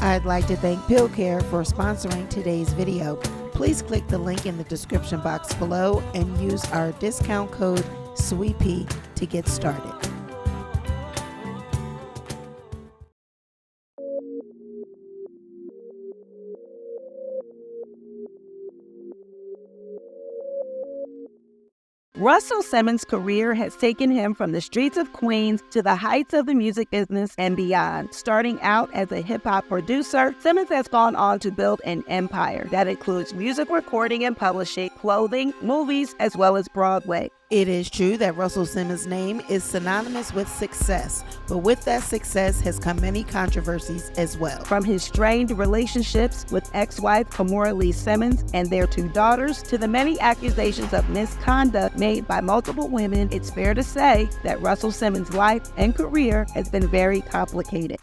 I'd like to thank PillCare for sponsoring today's video. Please click the link in the description box below and use our discount code Sweetpea to get started. Russell Simmons' career has taken him from the streets of Queens to the heights of the music business and beyond. Starting out as a hip-hop producer, Simmons has gone on to build an empire that includes music recording and publishing, clothing, movies, as well as Broadway. It is true that Russell Simmons' name is synonymous with success, but with that success has come many controversies as well. From his strained relationships with ex-wife Kimora Lee Simmons and their 2 daughters to the many accusations of misconduct made by multiple women, it's fair to say that Russell Simmons' life and career has been very complicated.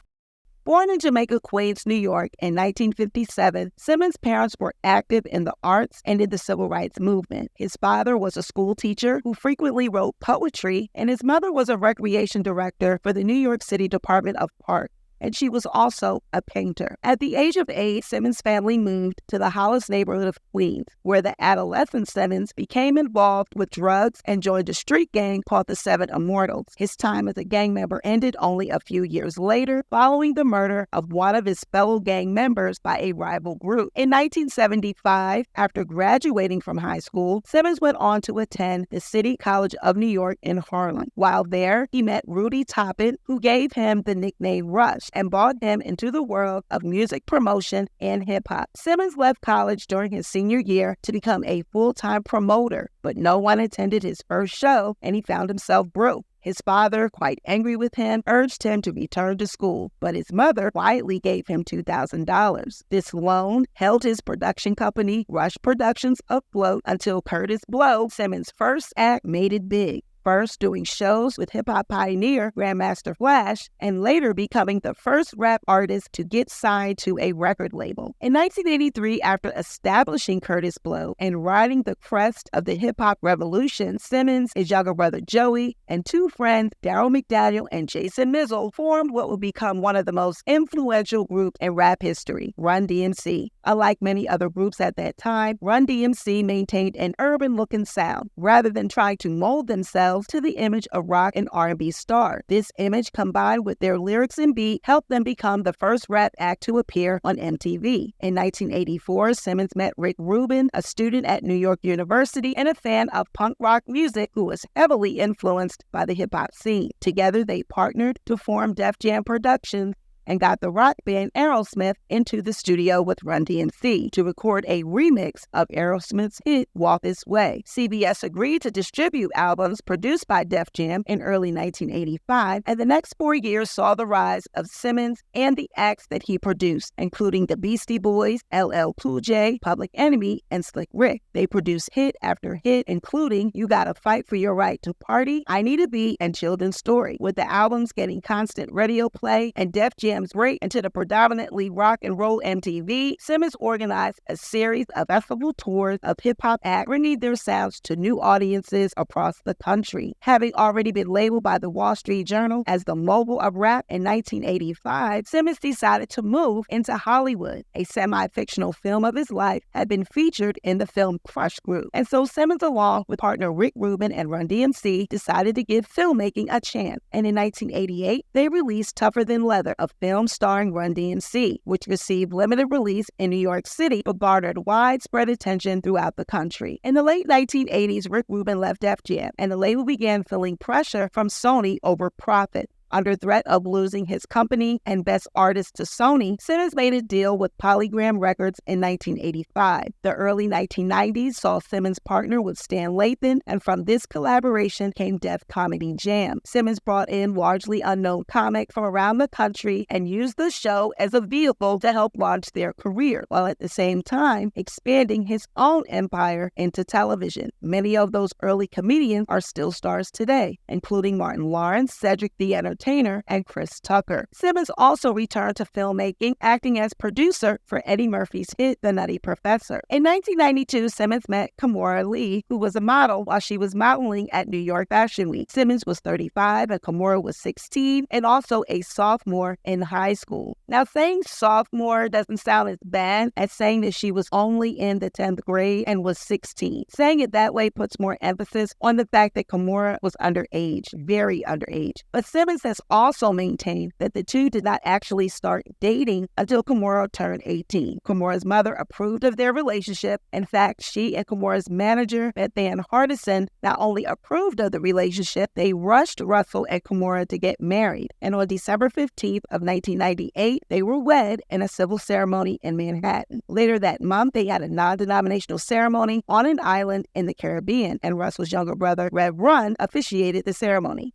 Born in Jamaica, Queens, New York in 1957, Simmons' parents were active in the arts and in the civil rights movement. His father was a school teacher who frequently wrote poetry, and his mother was a recreation director for the New York City Department of Parks, and she was also a painter. At the age of 8, Simmons' family moved to the Hollis neighborhood of Queens, where the adolescent Simmons became involved with drugs and joined a street gang called the Seven Immortals. His time as a gang member ended only a few years later, following the murder of one of his fellow gang members by a rival group. In 1975, after graduating from high school, Simmons went on to attend the City College of New York in Harlem. While there, he met Rudy Toppin, who gave him the nickname Rush, and brought him into the world of music promotion and hip-hop. Simmons left college during his senior year to become a full-time promoter, but no one attended his first show, and he found himself broke. His father, quite angry with him, urged him to return to school, but his mother quietly gave him $2,000. This loan held his production company, Rush Productions, afloat until Curtis Blow, Simmons' first act, made it big. First doing shows with hip-hop pioneer Grandmaster Flash, and later becoming the first rap artist to get signed to a record label. In 1983, after establishing Curtis Blow and riding the crest of the hip-hop revolution, Simmons, his younger brother Joey, and 2 friends, Daryl McDaniel and Jason Mizzle, formed what would become one of the most influential groups in rap history, Run DMC. Unlike many other groups at that time, Run DMC maintained an urban-looking sound, rather than trying to mold themselves to the image of rock and R&B stars. This image, combined with their lyrics and beat, helped them become the first rap act to appear on MTV. In 1984, Simmons met Rick Rubin, a student at New York University and a fan of punk rock music who was heavily influenced by the hip-hop scene. Together, they partnered to form Def Jam Productions and got the rock band Aerosmith into the studio with Run DMC to record a remix of Aerosmith's hit Walk This Way. CBS agreed to distribute albums produced by Def Jam in early 1985, and the next 4 years saw the rise of Simmons and the acts that he produced, including the Beastie Boys, LL Cool J, Public Enemy, and Slick Rick. They produced hit after hit, including You Gotta Fight for Your Right to Party, I Need a Beat, and Children's Story. With the albums getting constant radio play and Def Jam break into the predominantly rock and roll MTV, Simmons organized a series of festival tours of hip-hop acts, bringing their sounds to new audiences across the country. Having already been labeled by the Wall Street Journal as the mogul of rap in 1985, Simmons decided to move into Hollywood. A semi-fictional film of his life had been featured in the film Crush Group, and so Simmons, along with partner Rick Rubin and Run DMC, decided to give filmmaking a chance. And in 1988, they released Tougher Than Leather, a film starring Run DMC, which received limited release in New York City but garnered widespread attention throughout the country. In the late 1980s, Rick Rubin left Def Jam, and the label began feeling pressure from Sony over profit. Under threat of losing his company and best artist to Sony, Simmons made a deal with Polygram Records in 1985. The early 1990s saw Simmons partner with Stan Lathan, and from this collaboration came Def Comedy Jam. Simmons brought in largely unknown comics from around the country and used the show as a vehicle to help launch their career, while at the same time expanding his own empire into television. Many of those early comedians are still stars today, including Martin Lawrence, Cedric the Entertainer, Entertainer and Chris Tucker. Simmons also returned to filmmaking, acting as producer for Eddie Murphy's hit The Nutty Professor. In 1992, Simmons met Kimora Lee, who was a model while she was modeling at New York Fashion Week. Simmons was 35 and Kimora was 16 and also a sophomore in high school. Now, saying sophomore doesn't sound as bad as saying that she was only in the 10th grade and was 16. Saying it that way puts more emphasis on the fact that Kimora was underage, very underage. But Simmons has also maintained that the two did not actually start dating until Kimora turned 18. Kimora's mother approved of their relationship. In fact, she and Kimora's manager, Beth Van Hardison, not only approved of the relationship, they rushed Russell and Kimora to get married. And on December 15th of 1998, they were wed in a civil ceremony in Manhattan. Later that month, they had a non-denominational ceremony on an island in the Caribbean, and Russell's younger brother, Rev Run, officiated the ceremony.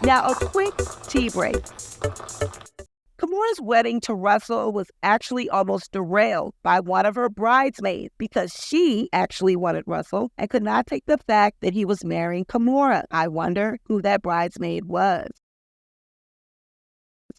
Now, a quick tea break. Kimora's wedding to Russell was actually almost derailed by one of her bridesmaids because she actually wanted Russell and could not take the fact that he was marrying Kimora. I wonder who that bridesmaid was.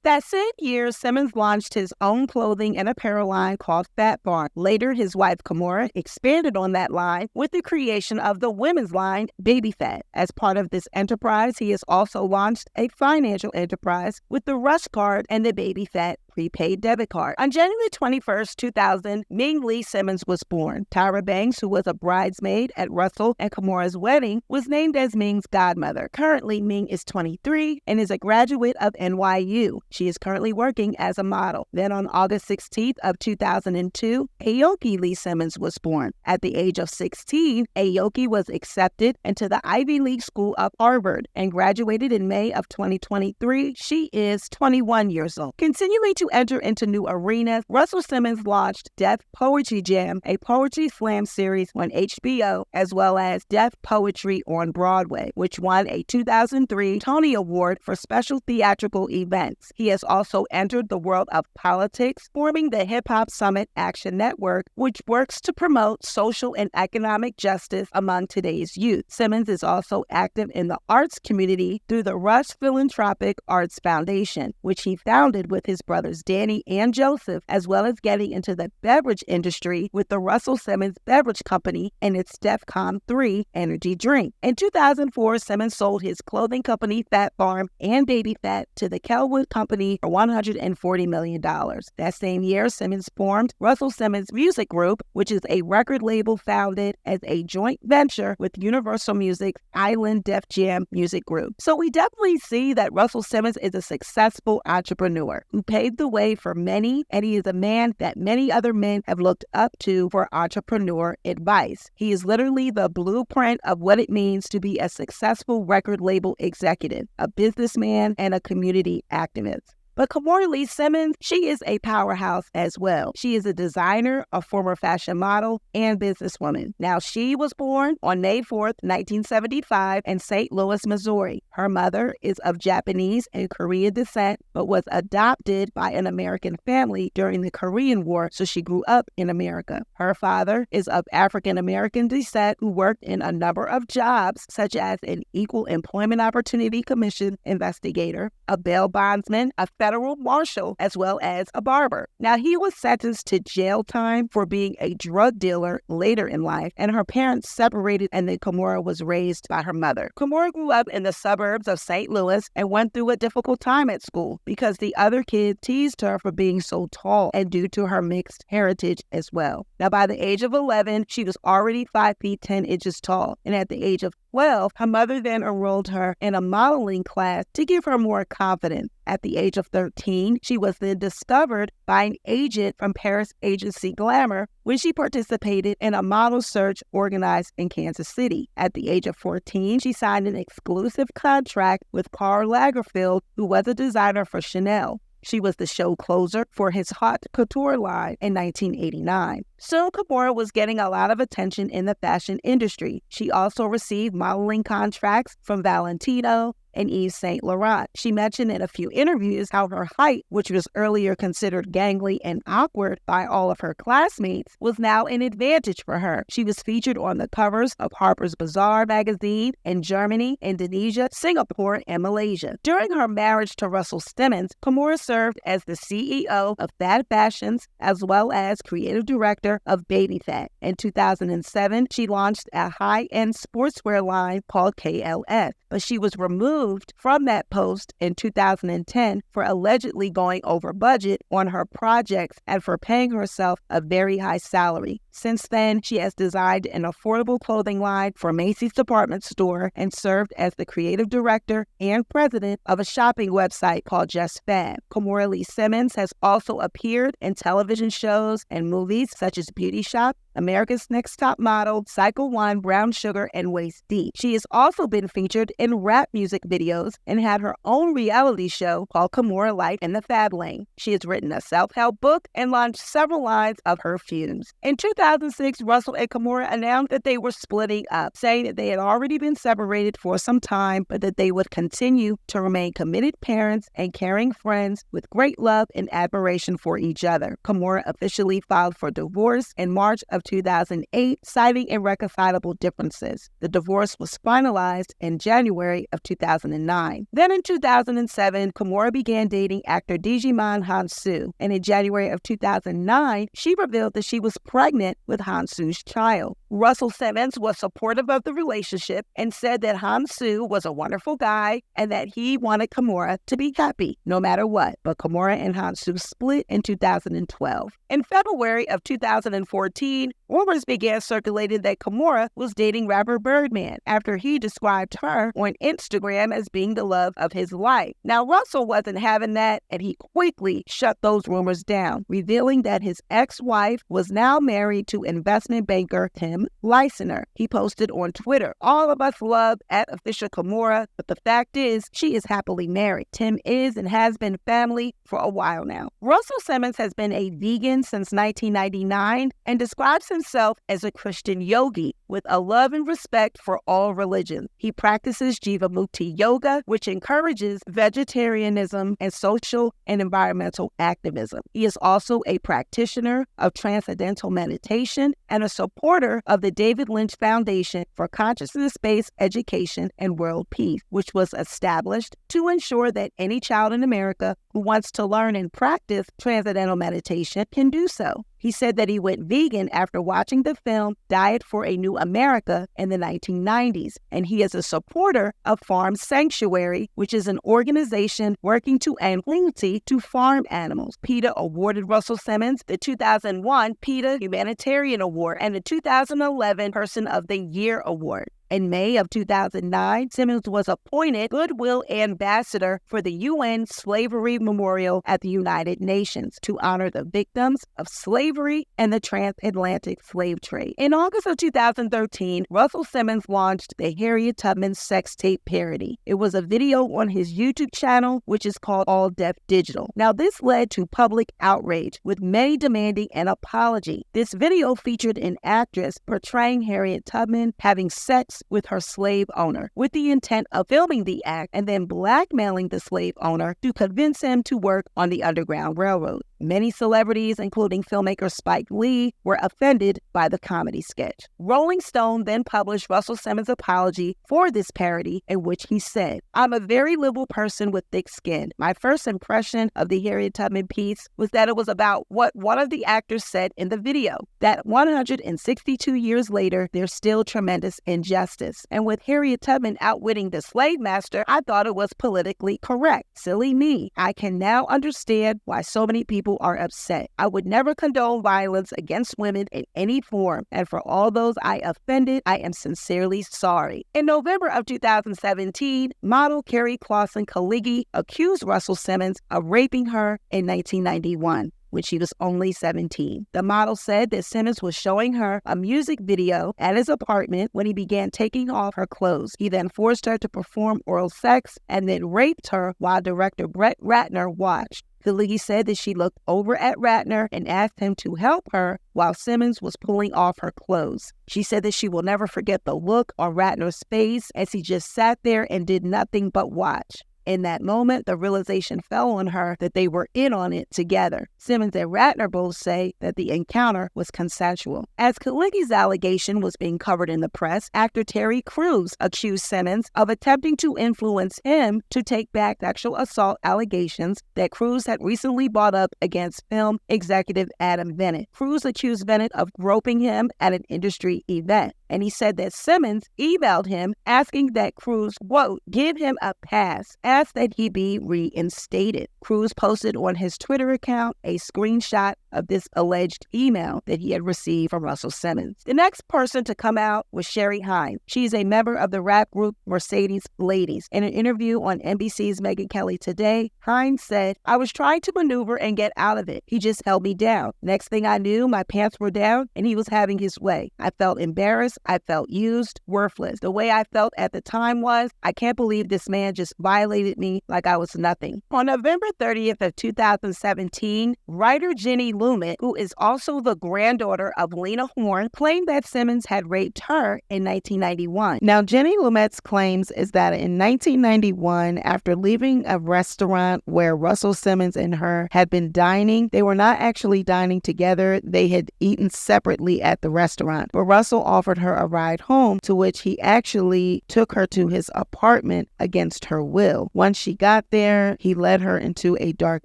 That same year, Simmons launched his own clothing and apparel line called Fat Barn. Later, his wife Kimora expanded on that line with the creation of the women's line Baby Fat. As part of this enterprise, he has also launched a financial enterprise with the Rush Card and the Baby Fat prepaid debit card. On January 21st, 2000, Ming Lee Simmons was born. Tyra Banks, who was a bridesmaid at Russell and Kimora's wedding, was named as Ming's godmother. Currently, Ming is 23 and is a graduate of NYU. She is currently working as a model. Then on August 16th of 2002, Aoki Lee Simmons was born. At the age of 16, Aoki was accepted into the Ivy League School of Harvard and graduated in May of 2023. She is 21 years old. Continuing to enter into new arenas, Russell Simmons launched Def Poetry Jam, a poetry slam series on HBO, as well as Def Poetry on Broadway, which won a 2003 Tony Award for special theatrical events. He has also entered the world of politics, forming the Hip Hop Summit Action Network, which works to promote social and economic justice among today's youth. Simmons is also active in the arts community through the Rush Philanthropic Arts Foundation, which he founded with his brothers Danny and Joseph, as well as getting into the beverage industry with the Russell Simmons Beverage Company and its DEFCON 3 energy drink. In 2004, Simmons sold his clothing company Fat Farm and Baby Fat to the Kelwood Company for $140 million. That same year, Simmons formed Russell Simmons Music Group, which is a record label founded as a joint venture with Universal Music's Island Def Jam Music Group. So we definitely see that Russell Simmons is a successful entrepreneur who paved the way for many, and he is a man that many other men have looked up to for entrepreneur advice. He is literally the blueprint of what it means to be a successful record label executive, a businessman, and a community activist. But Kimora Lee Simmons, she is a powerhouse as well. She is a designer, a former fashion model, and businesswoman. Now, she was born on May 4th, 1975 in St. Louis, Missouri. Her mother is of Japanese and Korean descent, but was adopted by an American family during the Korean War, so she grew up in America. Her father is of African American descent who worked in a number of jobs, such as an Equal Employment Opportunity Commission investigator, a bail bondsman, a federal marshal, as well as a barber. Now, he was sentenced to jail time for being a drug dealer later in life, and her parents separated, and then Kimora was raised by her mother. Kimora grew up in the suburbs of St. Louis and went through a difficult time at school because the other kids teased her for being so tall and due to her mixed heritage as well. Now, by the age of 11, she was already 5 feet 10 inches tall, and at the age of 12, her mother then enrolled her in a modeling class to give her more confidence. At the age of 13, she was then discovered by an agent from Paris agency Glamour when she participated in a model search organized in Kansas City. At the age of 14, she signed an exclusive contract with Karl Lagerfeld, who was a designer for Chanel. She was the show closer for his haute couture line in 1989. Soon, Kimora was getting a lot of attention in the fashion industry. She also received modeling contracts from Valentino and Yves Saint Laurent. She mentioned in a few interviews how her height, which was earlier considered gangly and awkward by all of her classmates, was now an advantage for her. She was featured on the covers of Harper's Bazaar magazine in Germany, Indonesia, Singapore, and Malaysia. During her marriage to Russell Simmons, Kimora served as the CEO of Fat Fashions as well as creative director of Baby Fat. In 2007, she launched a high-end sportswear line called KLF, but she was removed from that post in 2010 for allegedly going over budget on her projects and for paying herself a very high salary. Since then, she has designed an affordable clothing line for Macy's department store and served as the creative director and president of a shopping website called Just Fab. Kimora Lee Simmons has also appeared in television shows and movies such as Beauty Shop, America's Next Top Model, Cycle One, Brown Sugar, and Waist Deep. She has also been featured in rap music videos and had her own reality show called Kimora Life in the Fab Lane. She has written a self-help book and launched several lines of perfumes. In 2006, Russell and Kimora announced that they were splitting up, saying that they had already been separated for some time, but that they would continue to remain committed parents and caring friends with great love and admiration for each other. Kimora officially filed for divorce in March of 2008, citing irreconcilable differences. The divorce was finalized in January of 2009. Then in 2007, Kimora began dating actor Digimon Hansu, and in January of 2009, she revealed that she was pregnant with Hansu's child. Russell Simmons was supportive of the relationship and said that Hansu was a wonderful guy and that he wanted Kimora to be happy no matter what. But Kimora and Hansu split in 2012. In February of 2014, rumors began circulating that Kimora was dating rapper Birdman after he described her on Instagram as being the love of his life. Now, Russell wasn't having that, and he quickly shut those rumors down, revealing that his ex-wife was now married to investment banker Tim Leissner. He posted on Twitter, "All of us love @officialKimora, but the fact is she is happily married. Tim is and has been family for a while now." Russell Simmons has been a vegan since 1999 and describes himself as a Christian yogi with a love and respect for all religions. He practices Jivamukti yoga, which encourages vegetarianism and social and environmental activism. He is also a practitioner of transcendental meditation and a supporter of the David Lynch Foundation for Consciousness-Based Education and World Peace, which was established to ensure that any child in America who wants to learn and practice transcendental meditation can do so. He said that he went vegan after watching the film Diet for a New America in the 1990s, and he is a supporter of Farm Sanctuary, which is an organization working to end cruelty to farm animals. PETA awarded Russell Simmons the 2001 PETA Humanitarian Award and the 2011 Person of the Year Award. In May of 2009, Simmons was appointed Goodwill Ambassador for the UN Slavery Memorial at the United Nations to honor the victims of slavery and the transatlantic slave trade. In August of 2013, Russell Simmons launched the Harriet Tubman sex tape parody. It was a video on his YouTube channel, which is called All Deaf Digital. Now, this led to public outrage, with many demanding an apology. This video featured an actress portraying Harriet Tubman having sex with her slave owner with the intent of filming the act and then blackmailing the slave owner to convince him to work on the Underground Railroad. Many celebrities, including filmmaker Spike Lee, were offended by the comedy sketch. Rolling Stone then published Russell Simmons' apology for this parody, in which he said, "I'm a very liberal person with thick skin. My first impression of the Harriet Tubman piece was that it was about what one of the actors said in the video, that 162 years later, there's still tremendous injustice. And with Harriet Tubman outwitting the slave master, I thought it was politically correct. Silly me. I can now understand why so many people are upset. I would never condone violence against women in any form, and for all those I offended, I am sincerely sorry." In November of 2017, model Carrie Clausen Kaligi accused Russell Simmons of raping her in 1991. When she was only 17. The model said that Simmons was showing her a music video at his apartment when he began taking off her clothes. He then forced her to perform oral sex and then raped her while director Brett Ratner watched. Lee said that she looked over at Ratner and asked him to help her while Simmons was pulling off her clothes. She said that she will never forget the look on Ratner's face as he just sat there and did nothing but watch. In that moment, the realization fell on her that they were in on it together. Simmons and Ratner both say that the encounter was consensual. As Kalicki's allegation was being covered in the press, actor Terry Crews accused Simmons of attempting to influence him to take back sexual assault allegations that Crews had recently brought up against film executive Adam Bennett. Crews accused Bennett of groping him at an industry event, and he said that Simmons emailed him asking that Crews, quote, give him a pass, asked that he be reinstated. Crews posted on his Twitter account a screenshot of this alleged email that he had received from Russell Simmons. The next person to come out was Sherry Hines. She's a member of the rap group Mercedes Ladies. In an interview on NBC's Megyn Kelly Today, Hines said, I was trying to maneuver and get out of it. He just held me down. Next thing I knew, my pants were down and he was having his way. I felt embarrassed. I felt used, worthless. The way I felt at the time was, I can't believe this man just violated me like I was nothing. On November 30th of 2017, writer Jenny Lumet, who is also the granddaughter of Lena Horne, claimed that Simmons had raped her in 1991. Now, Jenny Lumet's claims is that in 1991, after leaving a restaurant where Russell Simmons and her had been dining, they were not actually dining together. They had eaten separately at the restaurant, but Russell offered her a ride home, to which he actually took her to his apartment against her will. Once she got there, he led her into a dark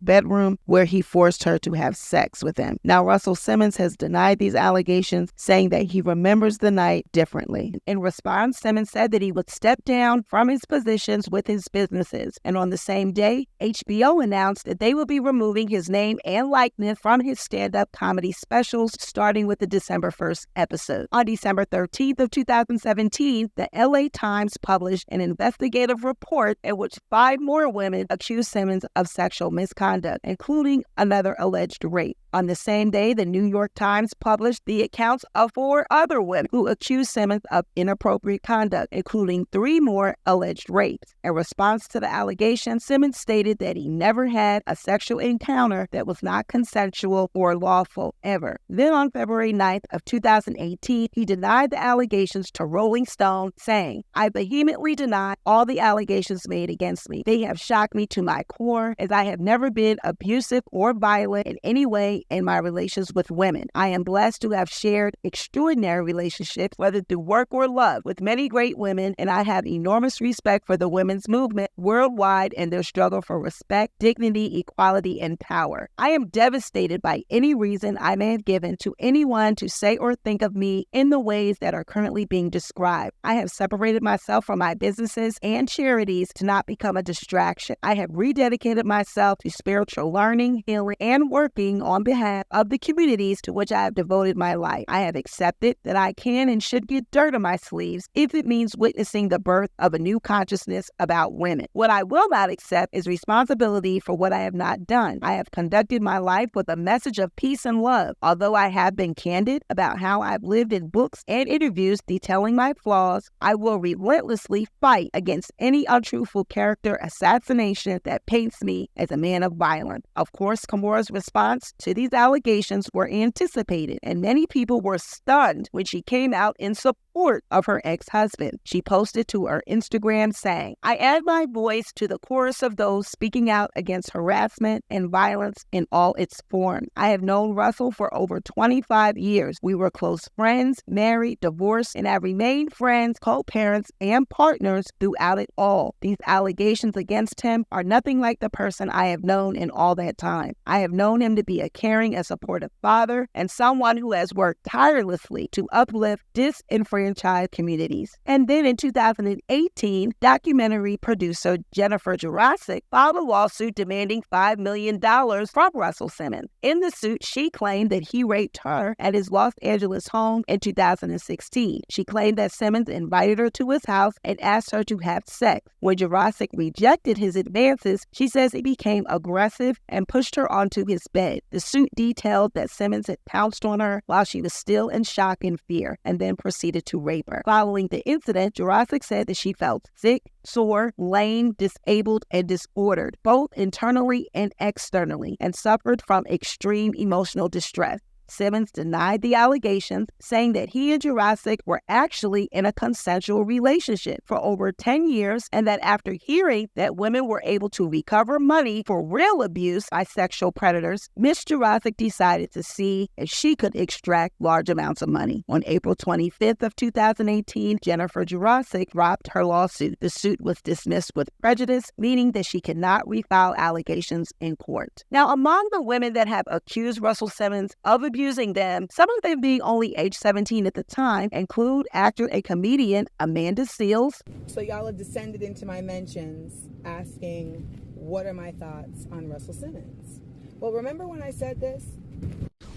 bedroom where he forced her to have sex with him. Now, Russell Simmons has denied these allegations, saying that he remembers the night differently. In response, Simmons said that he would step down from his positions with his businesses. And on the same day, HBO announced that they will be removing his name and likeness from his stand-up comedy specials, starting with the December 1st episode. On December 13th of 2017, the LA Times published an investigative report in which 5 more women accused Simmons of sexual misconduct, including another alleged rape. On the same day, the New York Times published the accounts of 4 other women who accused Simmons of inappropriate conduct, including 3 more alleged rapes. In response to the allegations, Simmons stated that he never had a sexual encounter that was not consensual or lawful ever. Then on February 9th of 2018, he denied the allegations to Rolling Stone, saying, I vehemently deny all the allegations made against me. They have shocked me to my core, as I have never been abusive or violent in any way in my relations with women. I am blessed to have shared extraordinary relationships, whether through work or love, with many great women, and I have enormous respect for the women's movement worldwide and their struggle for respect, dignity, equality, and power. I am devastated by any reason I may have given to anyone to say or think of me in the ways that are currently being described. I have separated myself from my businesses and charities to not become a distraction. I have rededicated myself to spiritual learning, healing, and working on behalf of the communities to which I have devoted my life. I have accepted that I can and should get dirt on my sleeves if it means witnessing the birth of a new consciousness about women. What I will not accept is responsibility for what I have not done. I have conducted my life with a message of peace and love. Although I have been candid about how I've lived in books and interviews detailing my flaws, I will relentlessly fight against any untruthful character assassination that paints me as a man of violence. Of course, Kimora's response to these allegations were anticipated, and many people were stunned when she came out in support of her ex-husband. She posted to her Instagram saying, I add my voice to the chorus of those speaking out against harassment and violence in all its forms. I have known Russell for over 25 years. We were close friends, married, divorced, and have remained friends, co-parents, and partners throughout it all. These allegations against him are nothing like the person I have known in all that time. I have known him to be a caring and supportive father and someone who has worked tirelessly to uplift disenfranchised communities. And then in 2018, documentary producer Jennifer Jurassic filed a lawsuit demanding $5 million from Russell Simmons. In the suit, she claimed that he raped her at his Los Angeles home in 2016. 2016. She claimed that Simmons invited her to his house and asked her to have sex. When Jurasik rejected his advances, she says he became aggressive and pushed her onto his bed. The suit detailed that Simmons had pounced on her while she was still in shock and fear, and then proceeded to rape her. Following the incident, Jurasik said that she felt sick, sore, lame, disabled, and disordered, both internally and externally, and suffered from extreme emotional distress. Simmons denied the allegations, saying that he and Jurasik were actually in a consensual relationship for over 10 years, and that after hearing that women were able to recover money for real abuse by sexual predators, Miss Jurasik decided to see if she could extract large amounts of money. On April 25th of 2018, Jennifer Jurasik dropped her lawsuit. The suit was dismissed with prejudice, meaning that she cannot refile allegations in court. Now, among the women that have accused Russell Simmons of abusing them, some of them being only age 17 at the time, include actor and comedian Amanda Seales. So y'all have descended into my mentions asking, what are my thoughts on Russell Simmons? Well, remember when I said this?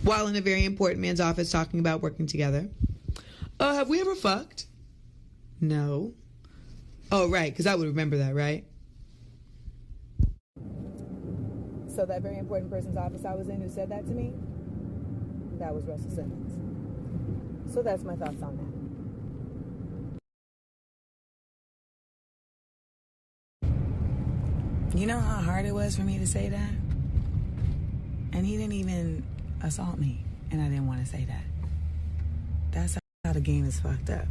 While in a very important man's office talking about working together. Have we ever fucked? No. Oh, right, because I would remember that, right? So that very important person's office I was in who said that to me? That was Russell Simmons. So that's my thoughts on that. You know how hard it was for me to say that? And he didn't even assault me, and I didn't want to say that. That's how the game is fucked up.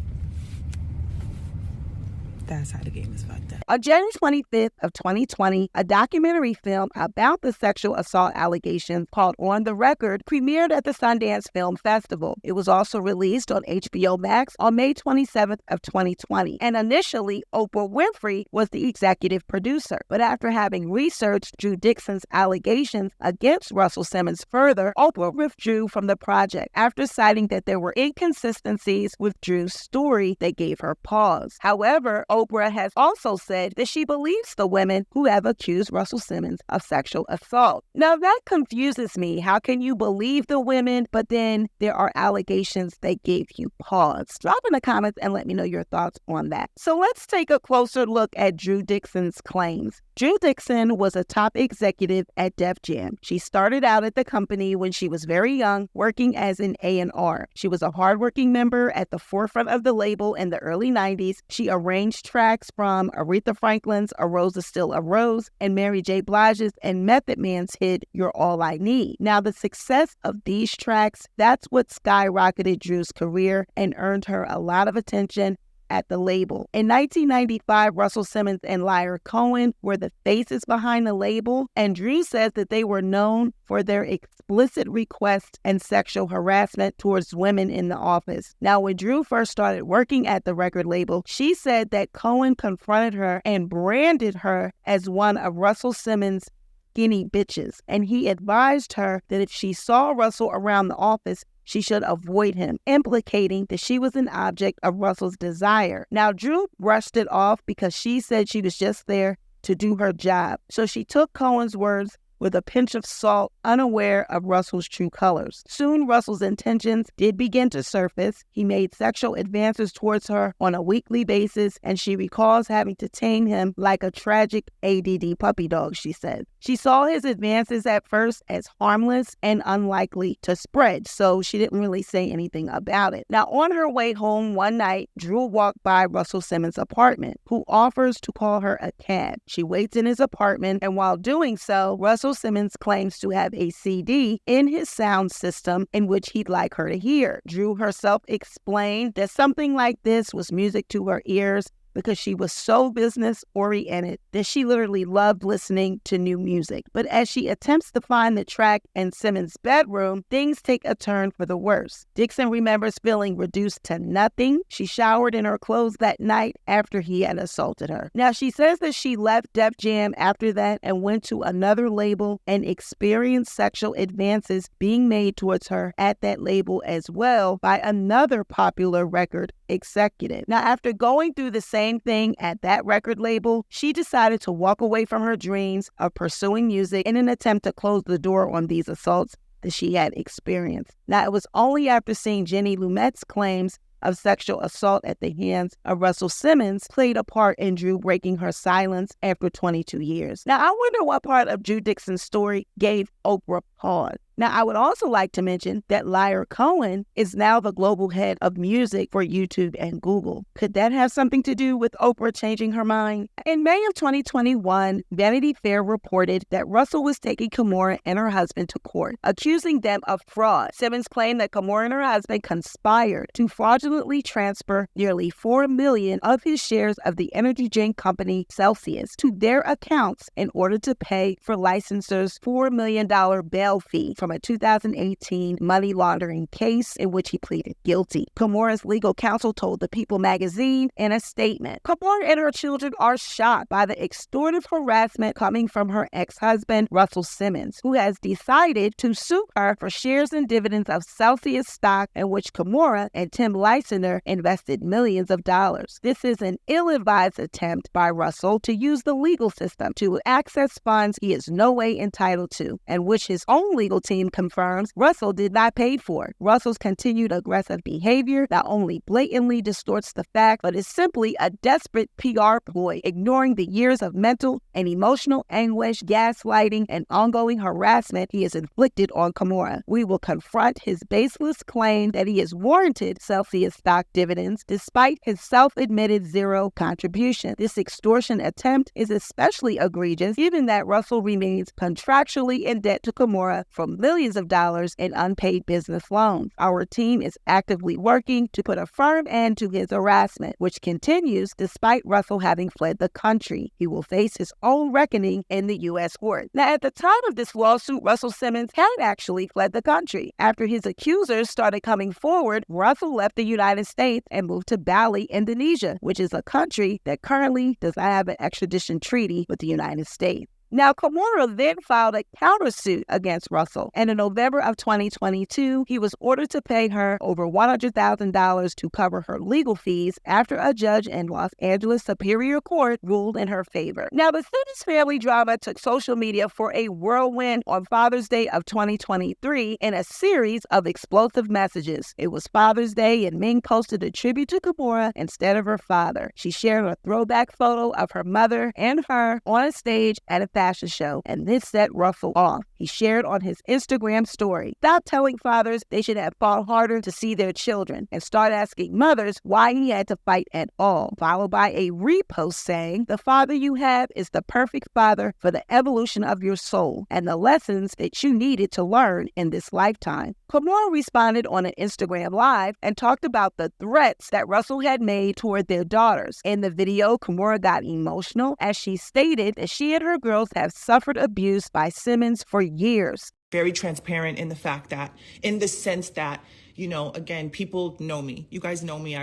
That's how the game is fucked up. On January 25th of 2020, a documentary film about the sexual assault allegations called On the Record premiered at the Sundance Film Festival. It was also released on HBO Max on May 27th of 2020. And initially, Oprah Winfrey was the executive producer. But after having researched Drew Dixon's allegations against Russell Simmons further, Oprah withdrew from the project after citing that there were inconsistencies with Drew's story that gave her pause. However, Oprah has also said that she believes the women who have accused Russell Simmons of sexual assault. Now, that confuses me. How can you believe the women, but then there are allegations that gave you pause? Drop in the comments and let me know your thoughts on that. So let's take a closer look at Drew Dixon's claims. Drew Dixon was a top executive at Def Jam. She started out at the company when she was very young, working as an A&R. She was a hardworking member at the forefront of the label in the early 90s. She arranged tracks from Aretha Franklin's A Rose Is Still a Rose and Mary J. Blige's and Method Man's hit You're All I Need. Now, the success of these tracks, that's what skyrocketed Drew's career and earned her a lot of attention at the label. In 1995, Russell Simmons and Lyra Cohen were the faces behind the label, and Drew says that they were known for their explicit requests and sexual harassment towards women in the office. Now, when Drew first started working at the record label, she said that Cohen confronted her and branded her as one of Russell Simmons' skinny bitches, and he advised her that if she saw Russell around the office, she should avoid him, implicating that she was an object of Russell's desire. Now, Drew brushed it off because she said she was just there to do her job. So she took Cohen's words with a pinch of salt, unaware of Russell's true colors. Soon, Russell's intentions did begin to surface. He made sexual advances towards her on a weekly basis, and she recalls having to tame him like a tragic ADD puppy dog, she said. She saw his advances at first as harmless and unlikely to spread, so she didn't really say anything about it. Now, on her way home one night, Drew walked by Russell Simmons' apartment, who offers to call her a cab. She waits in his apartment, and while doing so, Russell Simmons claims to have a CD in his sound system in which he'd like her to hear. Drew herself explained that something like this was music to her ears because she was so business-oriented that she literally loved listening to new music. But as she attempts to find the track in Simmons' bedroom, things take a turn for the worse. Dixon remembers feeling reduced to nothing. She showered in her clothes that night after he had assaulted her. Now, she says that she left Def Jam after that and went to another label and experienced sexual advances being made towards her at that label as well by another popular record executive. Now, after going through the same thing at that record label, she decided to walk away from her dreams of pursuing music in an attempt to close the door on these assaults that she had experienced. Now, it was only after seeing Jenny Lumet's claims of sexual assault at the hands of Russell Simmons played a part in Drew breaking her silence after 22 years. Now, I wonder what part of Drew Dixon's story gave Oprah pause. Now, I would also like to mention that Lyra Cohen is now the global head of music for YouTube and Google. Could that have something to do with Oprah changing her mind? In May of 2021, Vanity Fair reported that Russell was taking Kimora and her husband to court, accusing them of fraud. Simmons claimed that Kimora and her husband conspired to fraudulently transfer nearly $4 million of his shares of the energy drink company Celsius to their accounts in order to pay for licensors' $4 million bail fee from a 2018 money laundering case in which he pleaded guilty. Kimora's legal counsel told The People magazine in a statement, Kimora and her children are shocked by the extortive harassment coming from her ex-husband, Russell Simmons, who has decided to sue her for shares and dividends of Celsius stock in which Kimora and Tim Leissner invested millions of dollars. This is an ill-advised attempt by Russell to use the legal system to access funds he is no way entitled to, and which his own legal team confirms Russell did not pay for. Russell's continued aggressive behavior not only blatantly distorts the fact, but is simply a desperate PR ploy, ignoring the years of mental and emotional anguish, gaslighting, and ongoing harassment he has inflicted on Kimora. We will confront his baseless claim that he has warranted Celsius stock dividends despite his self-admitted zero contribution. This extortion attempt is especially egregious given that Russell remains contractually in debt to Kimora from millions of dollars in unpaid business loans. Our team is actively working to put a firm end to his harassment, which continues despite Russell having fled the country. He will face his own reckoning in the U.S. court. Now, at the time of this lawsuit, Russell Simmons had actually fled the country. After his accusers started coming forward, Russell left the United States and moved to Bali, Indonesia, which is a country that currently does not have an extradition treaty with the United States. Now, Kimora then filed a countersuit against Russell, and in November of 2022, he was ordered to pay her over $100,000 to cover her legal fees after a judge in Los Angeles Superior Court ruled in her favor. Now, the Simmons family drama took social media for a whirlwind on Father's Day of 2023 in a series of explosive messages. It was Father's Day, and Ming posted a tribute to Kimora instead of her father. She shared a throwback photo of her mother and her on a stage at a fashion show, and this set Russell off. He shared on his Instagram story, "Stop telling fathers they should have fought harder to see their children, and start asking mothers why he had to fight at all," followed by a repost saying, "The father you have is the perfect father for the evolution of your soul and the lessons that you needed to learn in this lifetime." Kimora responded on an Instagram Live and talked about the threats that Russell had made toward their daughters. In the video, Kimora got emotional as she stated that she and her girls have suffered abuse by Simmons for years. Very transparent in the fact that, in the sense that, you know, again, people know me. You guys know me.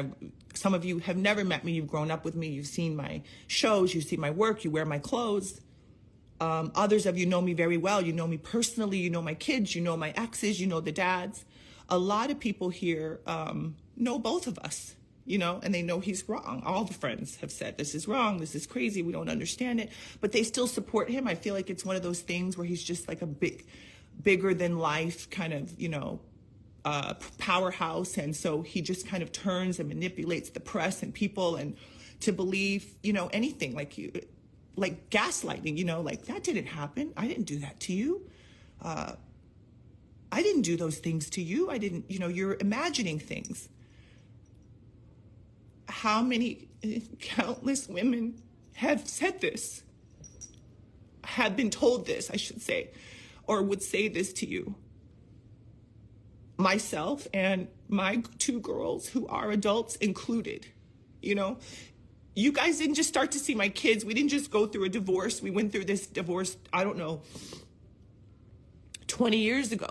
Some of you have never met me. You've grown up with me. You've seen my shows. You've seen my work. You wear my clothes. Others of you know me very well. You know me personally. You know my kids. You know my exes. You know the dads. A lot of people here know both of us, you know, and they know he's wrong. All the friends have said, this is wrong, this is crazy, we don't understand it, but they still support him. I feel like it's one of those things where he's just like a bigger than life kind of, you know, powerhouse. And so he just kind of turns and manipulates the press and people and to believe, you know, anything, like gaslighting, you know, like, that didn't happen. I didn't do that to you. I didn't do those things to you. I didn't, you know, you're imagining things. How many countless women have said this, have been told this, I should say, or would say this to you? Myself and my two girls who are adults included, you know? You guys didn't just start to see my kids. We didn't just go through a divorce. We went through this divorce, I don't know, 20 years ago.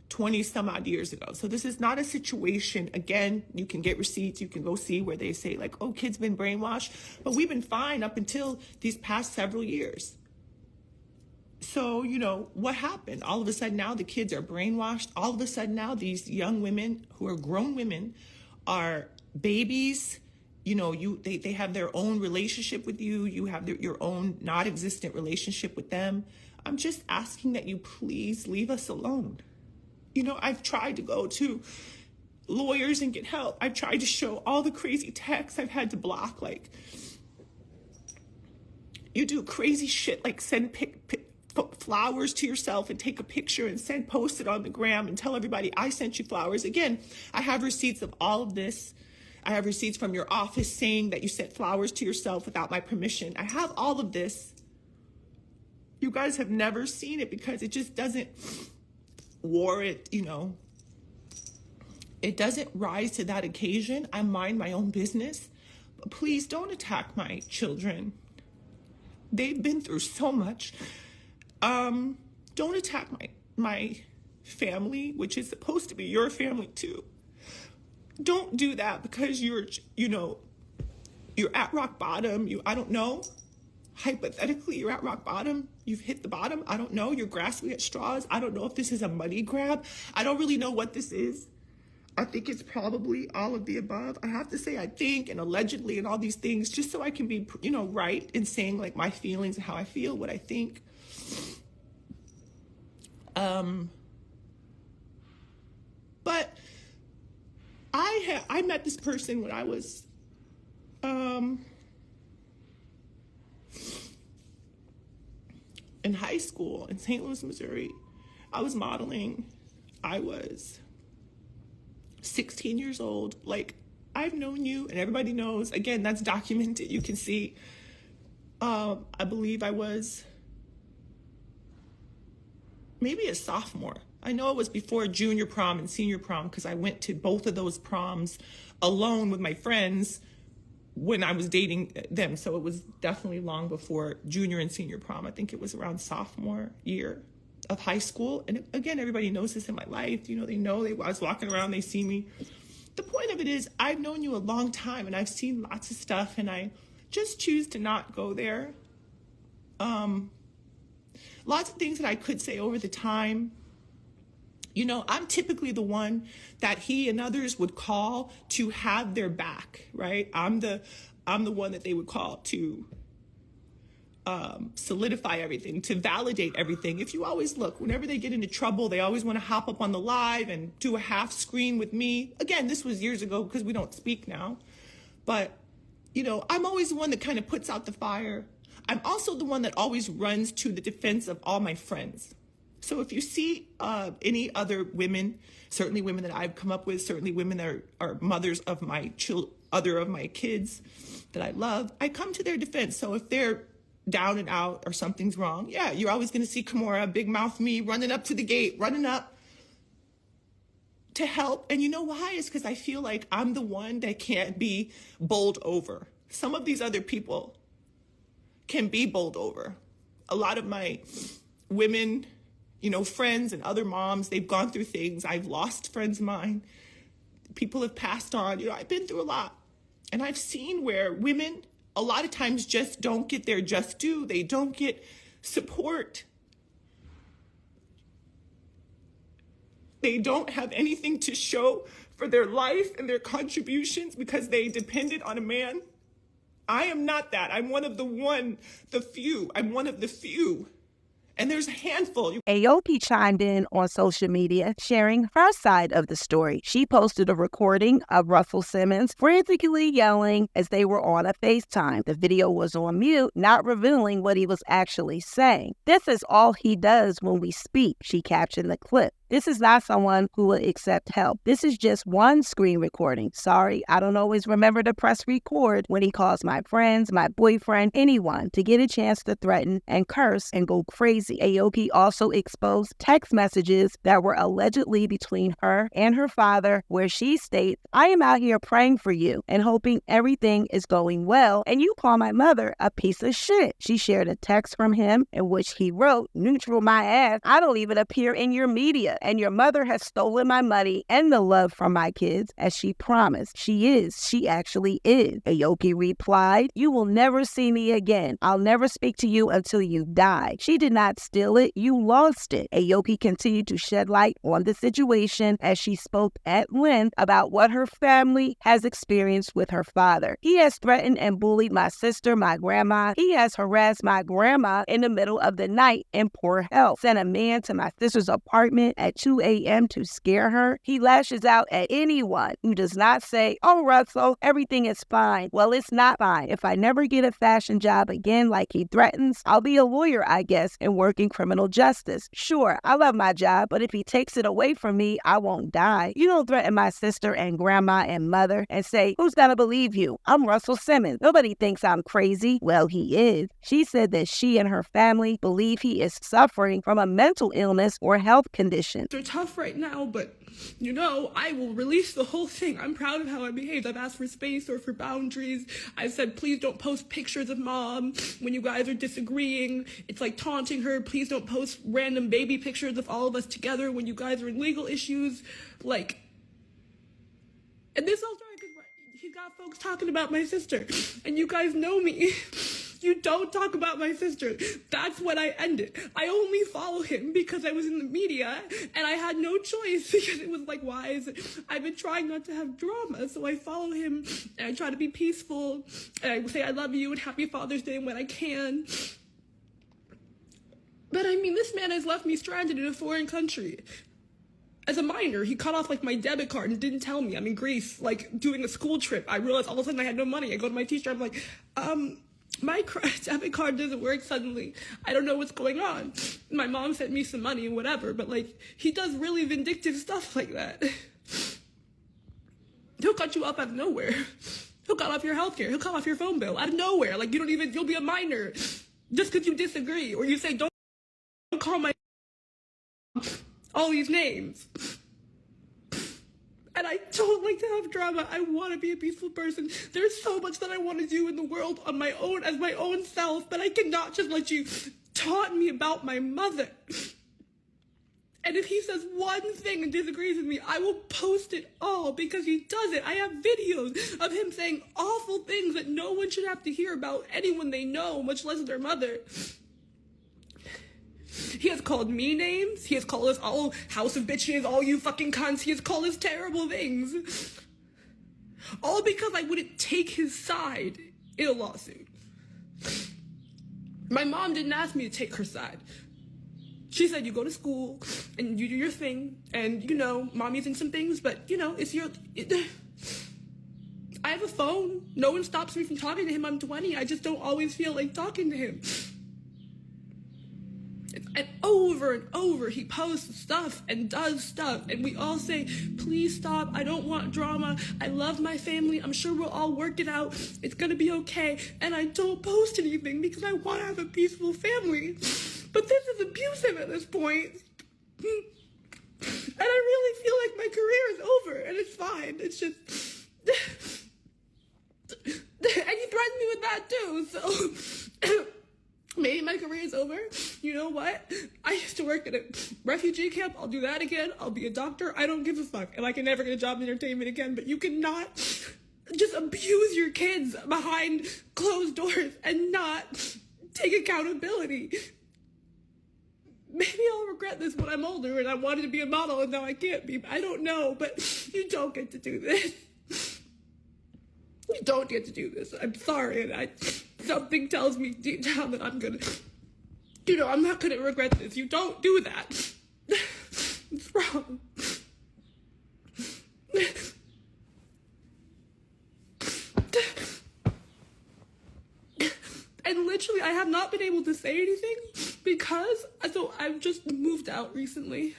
20 some odd years ago. So this is not a situation, again, you can get receipts, you can go see where they say like, oh, kids been brainwashed, but we've been fine up until these past several years. So, you know, what happened? All of a sudden now the kids are brainwashed. All of a sudden now these young women who are grown women are babies. You know, they have their own relationship with you. You have your own not existent relationship with them. I'm just asking that you please leave us alone. You know, I've tried to go to lawyers and get help. I've tried to show all the crazy texts I've had to block. Like, you do crazy shit, like send flowers to yourself and take a picture and post it on the gram and tell everybody I sent you flowers. Again, I have receipts of all of this. I have receipts from your office saying that you sent flowers to yourself without my permission. I have all of this. You guys have never seen it because it just doesn't warrant, it doesn't rise to that occasion. I mind my own business. But please don't attack my children. They've been through so much. Don't attack my family, which is supposed to be your family too. Don't do that because you're at rock bottom. I don't know. Hypothetically, you're at rock bottom. You've hit the bottom. I don't know. You're grasping at straws. I don't know if this is a money grab. I don't really know what this is. I think it's probably all of the above. I have to say I think and allegedly and all these things just so I can be, right in saying like my feelings and how I feel, what I think. But I met this person when I was in high school in St. Louis, Missouri. I was modeling. I was 16 years old. Like, I've known you and everybody knows. Again, that's documented. You can see. I believe I was maybe a sophomore. I know it was before junior prom and senior prom because I went to both of those proms alone with my friends when I was dating them. So it was definitely long before junior and senior prom. I think it was around sophomore year of high school. And again, everybody knows this in my life. They know I was walking around, they see me. The point of it is I've known you a long time and I've seen lots of stuff and I just choose to not go there. Lots of things that I could say over the time. I'm typically the one that he and others would call to have their back, right? I'm the one that they would call to solidify everything, to validate everything. If you always look, whenever they get into trouble, they always want to hop up on the live and do a half screen with me. Again, this was years ago because we don't speak now. But, I'm always the one that kind of puts out the fire. I'm also the one that always runs to the defense of all my friends. So if you see any other women, certainly women that I've come up with, certainly women that are mothers of my other of my kids that I love, I come to their defense. So if they're down and out or something's wrong, yeah, you're always going to see Kimora, big mouth me, running up to the gate, running up to help. And you know why? It's because I feel like I'm the one that can't be bowled over. Some of these other people can be bowled over. A lot of my women, friends and other moms, they've gone through things. I've lost friends of mine. People have passed on. I've been through a lot. And I've seen where women a lot of times just don't get their just due. They don't get support. They don't have anything to show for their life and their contributions because they depended on a man. I am not that. I'm one of the few. I'm one of the few. And there's a handful. Aoki chimed in on social media, sharing her side of the story. She posted a recording of Russell Simmons frantically yelling as they were on a FaceTime. The video was on mute, not revealing what he was actually saying. "This is all he does when we speak," she captioned the clip. "This is not someone who will accept help. This is just one screen recording. Sorry, I don't always remember to press record when he calls my friends, my boyfriend, anyone to get a chance to threaten and curse and go crazy." Aoki also exposed text messages that were allegedly between her and her father, where she states, "I am out here praying for you and hoping everything is going well, and you call my mother a piece of shit." She shared a text from him in which he wrote, "Neutral my ass. I don't even appear in your media. And your mother has stolen my money and the love from my kids, as she promised. She actually is." Aoki replied, "You will never see me again. I'll never speak to you until you die. She did not steal it. You lost it." Aoki continued to shed light on the situation as she spoke at length about what her family has experienced with her father. "He has threatened and bullied my sister, my grandma. He has harassed my grandma in the middle of the night in poor health. Sent a man to my sister's apartment at at 2 a.m. to scare her. He lashes out at anyone who does not say, "Oh, Russell, everything is fine." Well, it's not fine. If I never get a fashion job again like he threatens, I'll be a lawyer, I guess, and work in criminal justice. Sure, I love my job, but if he takes it away from me, I won't die. You don't threaten my sister and grandma and mother and say, "Who's gonna believe you? I'm Russell Simmons. Nobody thinks I'm crazy." Well, he is. She said that she and her family believe he is suffering from a mental illness or health condition. They're tough right now, but you know, I will release the whole thing. I'm proud of how I behaved. I've asked for space or for boundaries. I've said, please don't post pictures of mom when you guys are disagreeing. It's like taunting her. Please don't post random baby pictures of all of us together when you guys are in legal issues. Like, and this all started because he got folks talking about my sister. And you guys know me. You don't talk about my sister. That's when I ended. I only follow him because I was in the media and I had no choice because it was like, why is it? I've been trying not to have drama, so I follow him and I try to be peaceful and I say I love you and happy Father's Day when I can. But I mean, this man has left me stranded in a foreign country. As a minor, he cut off like my debit card and didn't tell me. I'm in Greece, like doing a school trip. I realized all of a sudden I had no money. I go to my teacher, I'm like, my debit card doesn't work suddenly. I don't know what's going on. My mom sent me some money and whatever, but like, he does really vindictive stuff like that. He'll cut you off out of nowhere. He'll cut off your healthcare. He'll cut off your phone bill out of nowhere. Like, you'll be a minor just because you disagree. Or you say, don't call my all these names. And I don't like to have drama. I want to be a peaceful person. There's so much that I want to do in the world on my own, as my own self, but I cannot just let you taunt me about my mother. And if he says one thing and disagrees with me, I will post it all because he does it. I have videos of him saying awful things that no one should have to hear about anyone they know, much less their mother. He has called me names. He has called us all house of bitches, all you fucking cunts. He has called us terrible things. All because I wouldn't take his side in a lawsuit. My mom didn't ask me to take her side. She said, you go to school and you do your thing. And, you know, mommy's in some things, but, you know, I have a phone. No one stops me from talking to him. I'm 20. I just don't always feel like talking to him. And over, he posts stuff and does stuff. And we all say, please stop. I don't want drama. I love my family. I'm sure we'll all work it out. It's going to be okay. And I don't post anything because I want to have a peaceful family. But this is abusive at this point. And I really feel like my career is over. And it's fine. It's just... And he threatened me with that too. So... Maybe my career is over. You know what? I used to work at a refugee camp. I'll do that again. I'll be a doctor. I don't give a fuck. And I can never get a job in entertainment again. But you cannot just abuse your kids behind closed doors and not take accountability. Maybe I'll regret this when I'm older and I wanted to be a model and now I can't be. I don't know. But you don't get to do this. You don't get to do this. I'm sorry. And something tells me deep down that I'm not gonna regret this. You don't do that. It's wrong. And literally, I have not been able to say anything because I've just moved out recently.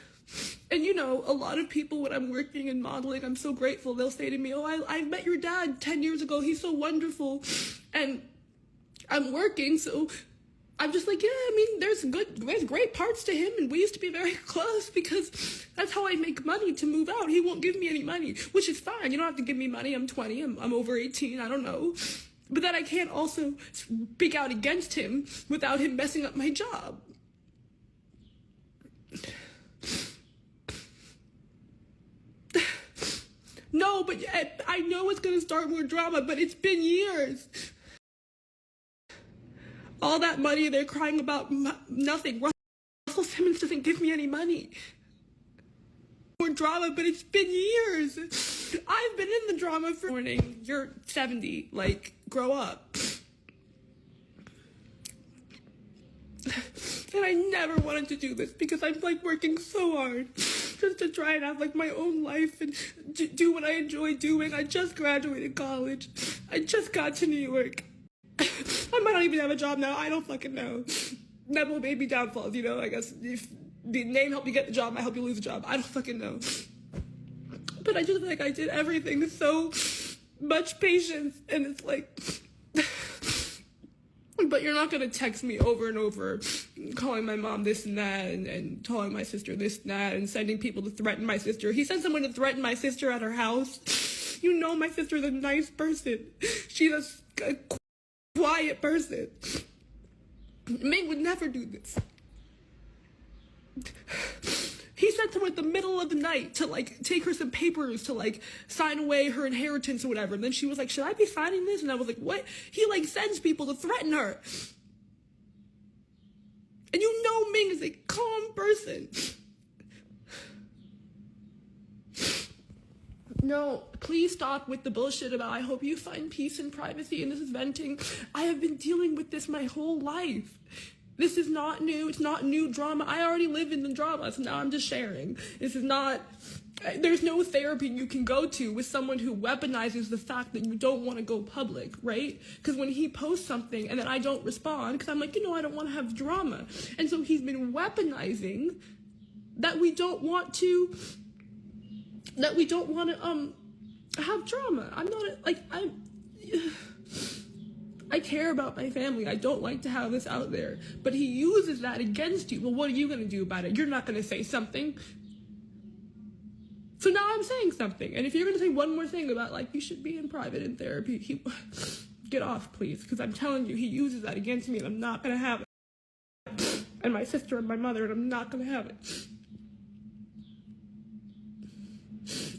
And you know, a lot of people when I'm working and modeling, I'm so grateful. They'll say to me, oh, I met your dad 10 years ago. He's so wonderful. And I'm working, so I'm just like, yeah, I mean, there's great parts to him. And we used to be very close because that's how I make money to move out. He won't give me any money, which is fine. You don't have to give me money. I'm 20. I'm over 18. I don't know. But then I can't also speak out against him without him messing up my job. No, but I know it's going to start more drama, but it's been years. All that money, they're crying about nothing. Russell Simmons doesn't give me any money. More drama, but it's been years. I've been in the drama for morning. You're 70, like, grow up. And I never wanted to do this because I'm, like, working so hard. just to try and have like my own life and do what I enjoy doing. I just graduated college. I just got to New York. I might not even have a job now. I don't fucking know. Never baby downfalls, you know. I guess if the name helped you get the job, might help you lose the job. I don't fucking know. But I just feel like I did everything with so much patience, and it's like, but you're not gonna text me over and over, calling my mom this and that, and telling my sister this and that, and sending people to threaten my sister. He sent someone to threaten my sister at her house. You know my sister's a nice person. She's a quiet person. Ming would never do this. He sent someone in the middle of the night to, like, take her some papers to, like, sign away her inheritance or whatever. And then she was like, should I be signing this? And I was like, what? He, like, sends people to threaten her. And you know Ming is a calm person. No, please stop with the bullshit about I hope you find peace and privacy and this is venting. I have been dealing with this my whole life. This is not new. It's not new drama. I already live in the drama, so now I'm just sharing. This is not... There's no therapy you can go to with someone who weaponizes the fact that you don't want to go public, right? Because when he posts something and then I don't respond, because I'm like, you know, I don't want to have drama. And so he's been weaponizing that we don't want to... have drama. I'm not, I care about my family. I don't like to have this out there. But he uses that against you. Well, what are you going to do about it? You're not going to say something. So now I'm saying something. And if you're going to say one more thing about, like, you should be in private in therapy, get off, please. Because I'm telling you, he uses that against me, and I'm not going to have it. And my sister and my mother, and I'm not going to have it.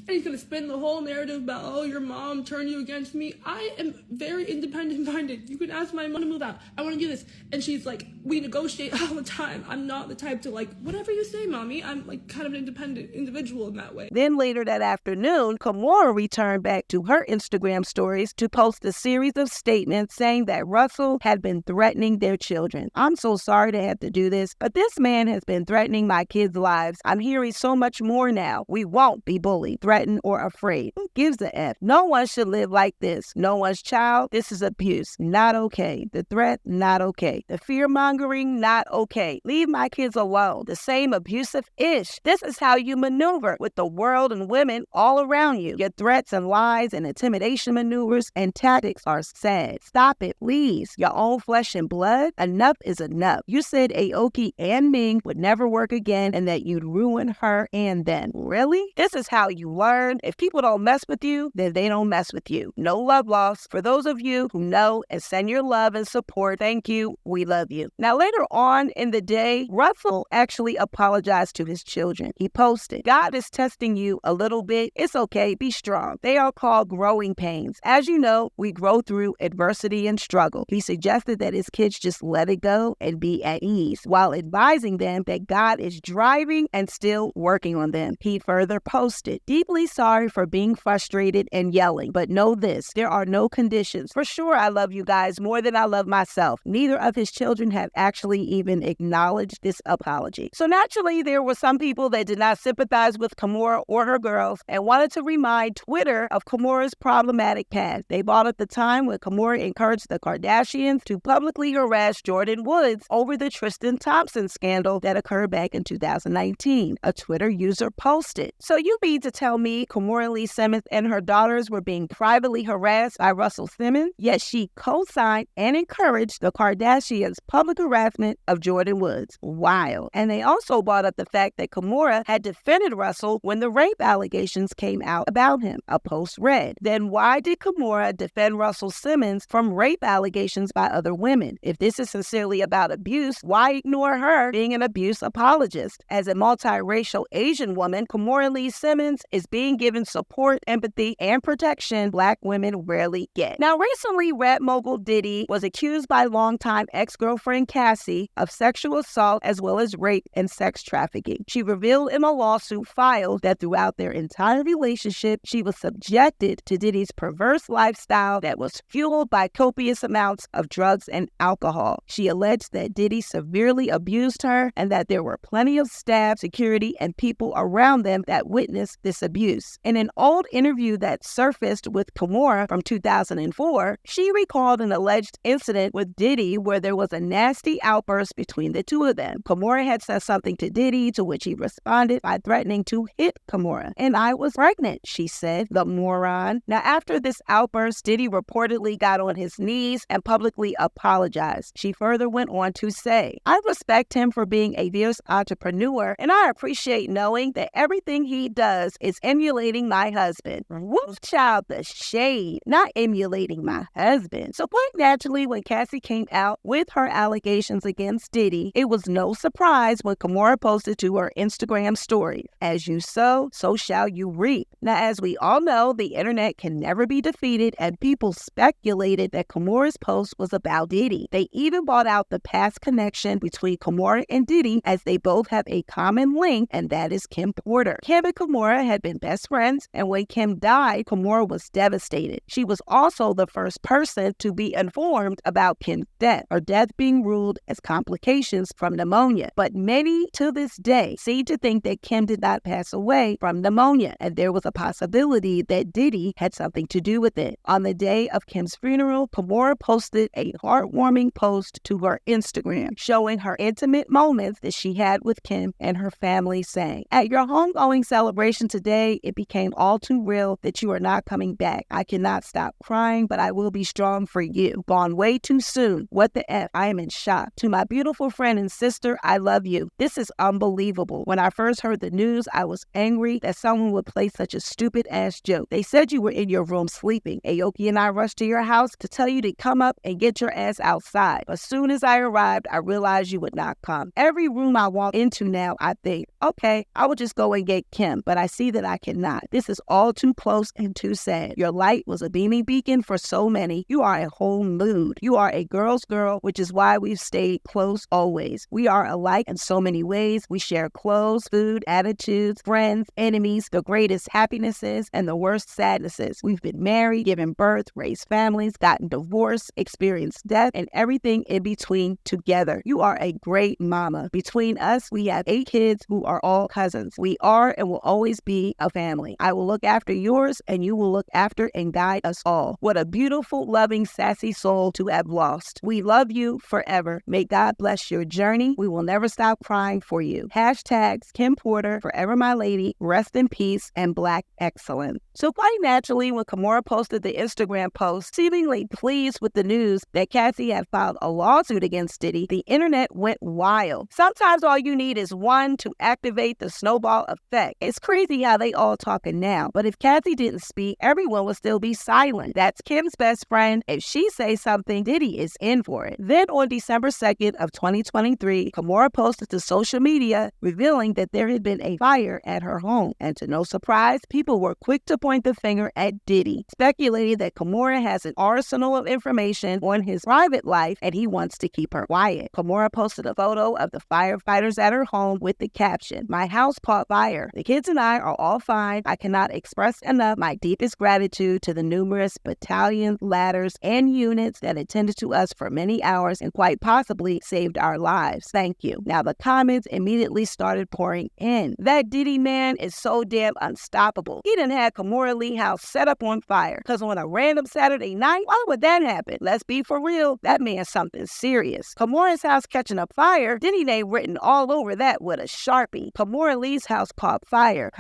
And he's going to spin the whole narrative about, oh, your mom turned you against me. I am very independent-minded. You can ask my mom to move out. I want to do this. And she's like, we negotiate all the time. I'm not the type to, like, whatever you say, mommy. I'm, like, kind of an independent individual in that way. Then later that afternoon, Kimora returned back to her Instagram stories to post a series of statements saying that Russell had been threatening their children. I'm so sorry to have to do this, but this man has been threatening my kids' lives. I'm hearing so much more now. We won't be bullied, threatened, or afraid. Who gives a F? No one should live like this. No one's child. This is abuse. Not okay. The threat, not okay. The fear-mongering, not okay. Leave my kids alone. The same abusive-ish. This is how you maneuver with the world and women all around you. Your threats and lies and intimidation maneuvers and tactics are sad. Stop it, please. Your own flesh and blood. Enough is enough. You said Aoki and Ming would never work again and that you'd ruin her and them. Really? This is how you learn. If people don't mess with you, then they don't mess with you. No love lost. For those of you who know and send your love and support, thank you. We love you. Now, later on in the day, Russell actually apologized to his children. He posted, God is testing you a little bit. It's okay. Be strong. They are called growing pains. As you know, we grow through adversity and struggle. He suggested that his kids just let it go and be at ease while advising them that God is driving and still working on them. He further posted, deeply sorry for being frustrated and yelling, but know this, there are no conditions. For sure, I love you guys more than I love myself. Neither of his children have actually even acknowledged this apology. So naturally, there were some people that did not sympathize with Kimora or her girls and wanted to remind Twitter of Kimora's problematic past. They brought up the time when Kimora encouraged the Kardashians to publicly harass Jordyn Woods over the Tristan Thompson scandal that occurred back in 2019. A Twitter user posted, so you mean to tell me Kimora Lee Simmons and her daughters were being privately harassed by Russell Simmons, yet she co-signed and encouraged the Kardashians' public harassment of Jordyn Woods. Wild. And they also brought up the fact that Kimora had defended Russell when the rape allegations came out about him. A post read, then why did Kimora defend Russell Simmons from rape allegations by other women? If this is sincerely about abuse, why ignore her being an abuse apologist? As a multiracial Asian woman, Kimora Lee Simmons is being given support, empathy, and protection Black women rarely get. Now, recently, rap mogul Diddy was accused by longtime ex-girlfriend Cassie of sexual assault as well as rape and sex trafficking. She revealed in a lawsuit filed that throughout their entire relationship, she was subjected to Diddy's perverse lifestyle that was fueled by copious amounts of drugs and alcohol. She alleged that Diddy severely abused her and that there were plenty of staff, security, and people around them that witnessed this abuse. In an old interview that surfaced with Kimora from 2004, she recalled an alleged incident with Diddy where there was a nasty outburst between the two of them. Kimora had said something to Diddy, to which he responded by threatening to hit Kimora. "And I was pregnant," she said, the moron. Now, after this outburst, Diddy reportedly got on his knees and publicly apologized. She further went on to say, "I respect him for being a fierce entrepreneur, and I appreciate knowing that everything he does is emulating my husband." Whoop, child, the shade, not emulating my husband. So quite naturally, when Cassie came out with her allegations against Diddy, it was no surprise when Kimora posted to her Instagram story, "As you sow, so shall you reap." Now, as we all know, the internet can never be defeated, and people speculated that Kimora's post was about Diddy. They even brought out the past connection between Kimora and Diddy, as they both have a common link, and that is Kim Porter. Kim and Kimora had been best friends, and when Kim died, Kimora was devastated. She was also the first person to be informed about Kim's death, her death being ruled as complications from pneumonia. But many to this day seem to think that Kim did not pass away from pneumonia, and there was a possibility that Diddy had something to do with it. On the day of Kim's funeral, Kimora posted a heartwarming post to her Instagram, showing her intimate moments that she had with Kim and her family, saying, "At your homegoing celebration today, it became all too real that you are not coming back. I cannot stop crying, but I will be strong for you. Gone way too soon. What the F? I am in shock. To my beautiful friend and sister, I love you. This is unbelievable. When I first heard the news, I was angry that someone would play such a stupid-ass joke. They said you were in your room sleeping. Aoki and I rushed to your house to tell you to come up and get your ass outside. As soon as I arrived, I realized you would not come. Every room I walk into now, I think, okay, I will just go and get Kim, but I see that I cannot. This is all too close and too sad. Your light was a beaming beacon for so many. You are a whole mood. You are a girl's girl, which is why we've stayed close always. We are alike in so many ways. We share clothes, food, attitudes, friends, enemies, the greatest happinesses, and the worst sadnesses. We've been married, given birth, raised families, gotten divorced, experienced death, and everything in between together. You are a great mama. Between us, we have 8 kids who are all cousins. We are and will always be a family. I will look after yours, and you will look after and guide us all. What a beautiful, loving, sassy soul to have lost. We love you forever. May God bless your journey. We will never stop crying for you. Hashtags Kim Porter, forever my lady, rest in peace, and Black excellence. So quite naturally, when Kimora posted the Instagram post, seemingly pleased with the news that Cassie had filed a lawsuit against Diddy, the internet went wild. Sometimes all you need is one to activate the snowball effect. It's crazy how they all talking now, but if Cassie didn't speak, everyone would still be silent. That's Kim's best friend. If she says something, Diddy is in for it. Then on December 2nd of 2023, Kimora posted to social media revealing that there had been a fire at her home. And to no surprise, people were quick to point the finger at Diddy, speculating that Kimora has an arsenal of information on his private life and he wants to keep her quiet. Kimora posted a photo of the firefighters at her home with the caption, "My house caught fire. The kids and I are all fine. I cannot express enough my deepest gratitude to the numerous battalions, ladders, and units that attended to us for many hours and quite possibly saved our lives. Thank you." Now the comments immediately started pouring in. That Diddy man is so damn unstoppable. He done had Kimora Lee house set up on fire. Cause on a random Saturday night, why would that happen? Let's be for real. That man's something serious. Kimora's house catching a fire, Diddy name written all over that with a Sharpie. Kimora Lee's house caught fire.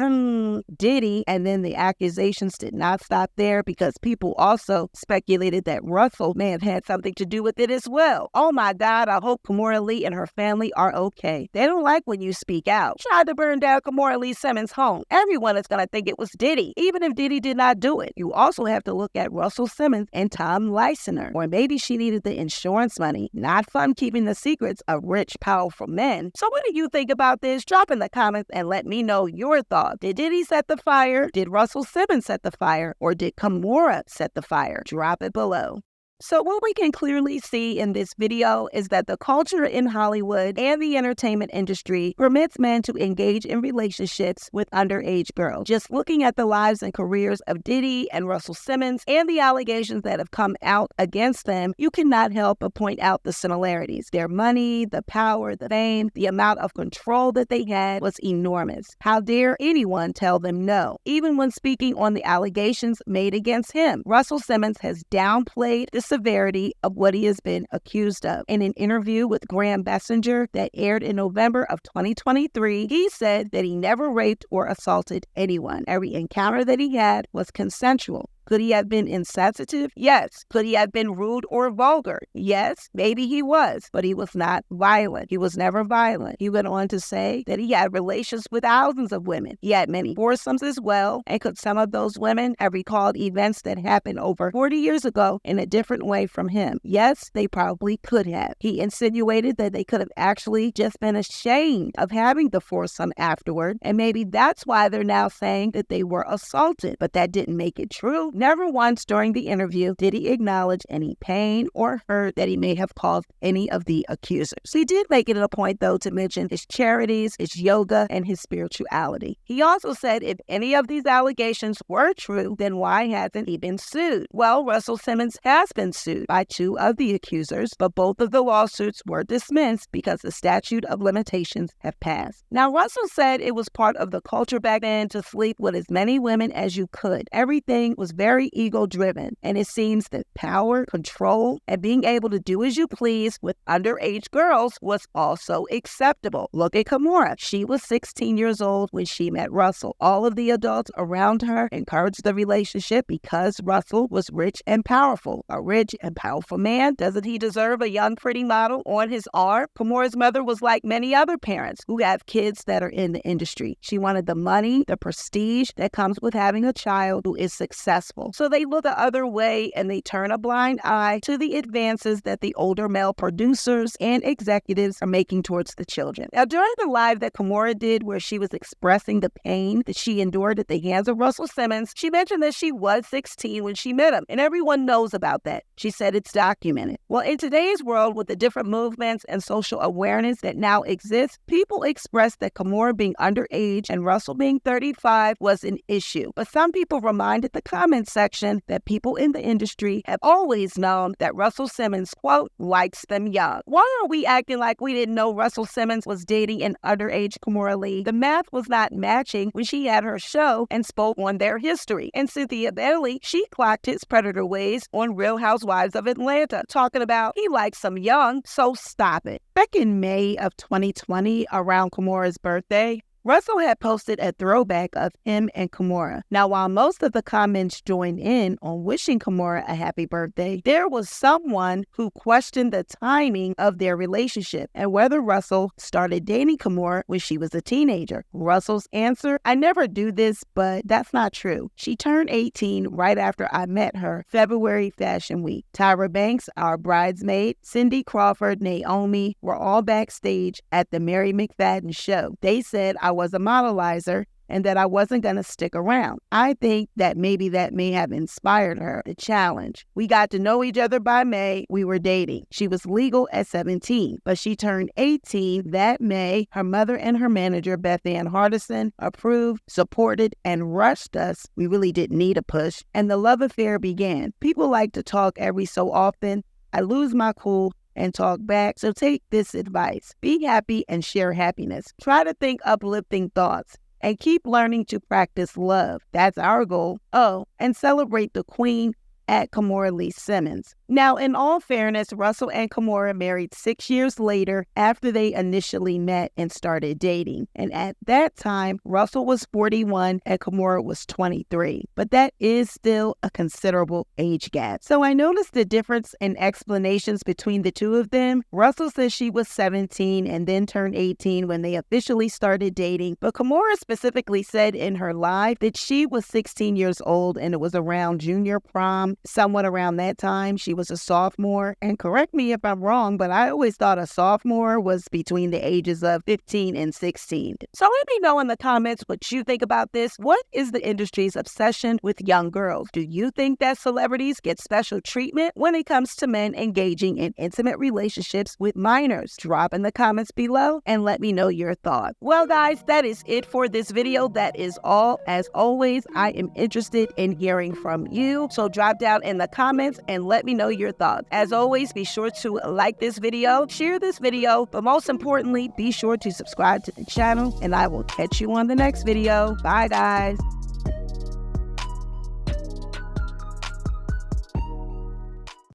Diddy. And then the accusations did not stop there because people also speculated that Russell may have had something to do with it as well. Oh my God, I hope Kimora Lee and her family are okay. They don't like when you speak out. Tried to burn down Kimora Lee Simmons' home. Everyone is going to think it was Diddy, even if Diddy did not do it. You also have to look at Russell Simmons and Tom Leisner. Or maybe she needed the insurance money. Not fun keeping the secrets of rich, powerful men. So what do you think about this? Drop off in the comments and let me know your thoughts. Did Diddy set the fire? Did Russell Simmons set the fire? Or did Kimora set the fire? Drop it below. So what we can clearly see in this video is that the culture in Hollywood and the entertainment industry permits men to engage in relationships with underage girls. Just looking at the lives and careers of Diddy and Russell Simmons and the allegations that have come out against them, you cannot help but point out the similarities. Their money, the power, the fame, the amount of control that they had was enormous. How dare anyone tell them no? Even when speaking on the allegations made against him, Russell Simmons has downplayed the severity of what he has been accused of. In an interview with Graham Messenger that aired in November of 2023, he said that he never raped or assaulted anyone. Every encounter that he had was consensual. Could he have been insensitive? Yes. Could he have been rude or vulgar? Yes, maybe he was, but he was not violent. He was never violent. He went on to say that he had relations with thousands of women. He had many foursomes as well, and could some of those women have recalled events that happened over 40 years ago in a different way from him? Yes, they probably could have. He insinuated that they could have actually just been ashamed of having the foursome afterward, and maybe that's why they're now saying that they were assaulted, but that didn't make it true. Never once during the interview did he acknowledge any pain or hurt that he may have caused any of the accusers. He did make it a point, though, to mention his charities, his yoga, and his spirituality. He also said if any of these allegations were true, then why hasn't he been sued? Well, Russell Simmons has been sued by two of the accusers, but both of the lawsuits were dismissed because the statute of limitations have passed. Now, Russell said it was part of the culture back then to sleep with as many women as you could. Everything was very ego-driven, and it seems that power, control, and being able to do as you please with underage girls was also acceptable. Look at Kimora. She was 16 years old when she met Russell. All of the adults around her encouraged the relationship because Russell was rich and powerful. A rich and powerful man, doesn't he deserve a young, pretty model on his arm? Kimora's mother was like many other parents who have kids that are in the industry. She wanted the money, the prestige that comes with having a child who is successful. So they look the other way and they turn a blind eye to the advances that the older male producers and executives are making towards the children. Now, during the live that Kimora did where she was expressing the pain that she endured at the hands of Russell Simmons, she mentioned that she was 16 when she met him, and everyone knows about that. She said it's documented. Well, in today's world, with the different movements and social awareness that now exists, people express that Kimora being underage and Russell being 35 was an issue. But some people reminded the comment section that people in the industry have always known that Russell Simmons, quote, likes them young. Why are we acting like we didn't know Russell Simmons was dating an underage Kimora Lee? The math was not matching when she had her show and spoke on their history. And Cynthia Bailey, she clocked his predator ways on Real Housewives of Atlanta, talking about he likes them young, so stop it. Back in May of 2020, around Kimora's birthday, Russell had posted a throwback of him and Kimora. Now, while most of the comments joined in on wishing Kimora a happy birthday, there was someone who questioned the timing of their relationship and whether Russell started dating Kimora when she was a teenager. Russell's answer, I never do this, but that's not true. She turned 18 right after I met her, February Fashion Week. Tyra Banks, our bridesmaid, Cindy Crawford, Naomi, were all backstage at the Mary McFadden show. They said I was a modelizer and that I wasn't going to stick around. I think that maybe that may have inspired her, the challenge. We got to know each other by May. We were dating. She was legal at 17, but she turned 18 that May. Her mother and her manager, Beth Ann Hardison, approved, supported, and rushed us. We really didn't need a push. And the love affair began. People like to talk every so often. I lose my cool and talk back. So take this advice. Be happy and share happiness. Try to think uplifting thoughts and keep learning to practice love. That's our goal. Oh, and celebrate the queen at Kimora Lee Simmons. Now, in all fairness, Russell and Kimora married 6 years later after they initially met and started dating. And at that time, Russell was 41 and Kimora was 23. But that is still a considerable age gap. So I noticed the difference in explanations between the two of them. Russell says she was 17 and then turned 18 when they officially started dating. But Kimora specifically said in her live that she was 16 years old and it was around junior prom somewhat around that time. She was a sophomore. And correct me if I'm wrong, but I always thought a sophomore was between the ages of 15 and 16. So let me know in the comments what you think about this. What is the industry's obsession with young girls? Do you think that celebrities get special treatment when it comes to men engaging in intimate relationships with minors? Drop in the comments below and let me know your thoughts. Well, guys, that is it for this video. That is all. As always, I am interested in hearing from you. So drop down in the comments and let me know your thoughts. As always, be sure to like this video, share this video, but most importantly, be sure to subscribe to the channel, and I will catch you on the next video. Bye, guys.